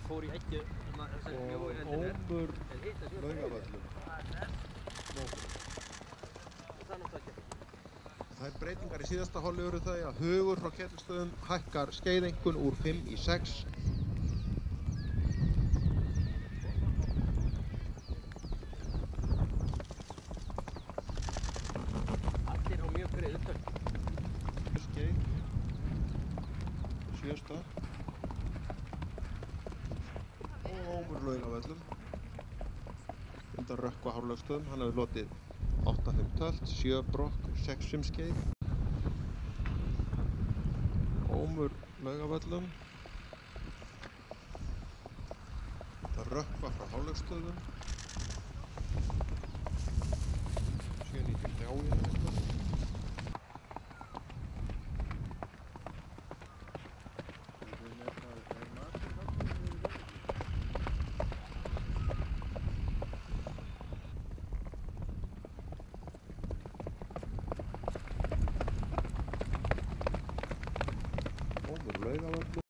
fór í eggju og Ómur Laugavöllum. Þær breytingar í síðasta holu eru þau að Hugur frá Ketilsstöðum hækkar skeiðeinkunn úr 5 í 6. Allir á mjög greið upptöld. Skeið, 7 stöð. Og Ómur Laugavöllum. Undan Rökkva Hárlaugstöðum, hann hefur lotið 8-5 tölt, 7 brokk, 6 skeið. Ómur Laugavöllum. Undan Rökkva frá Hárlaugstöðum. 7-9-3 í þetta. Ómur Laugavöllum.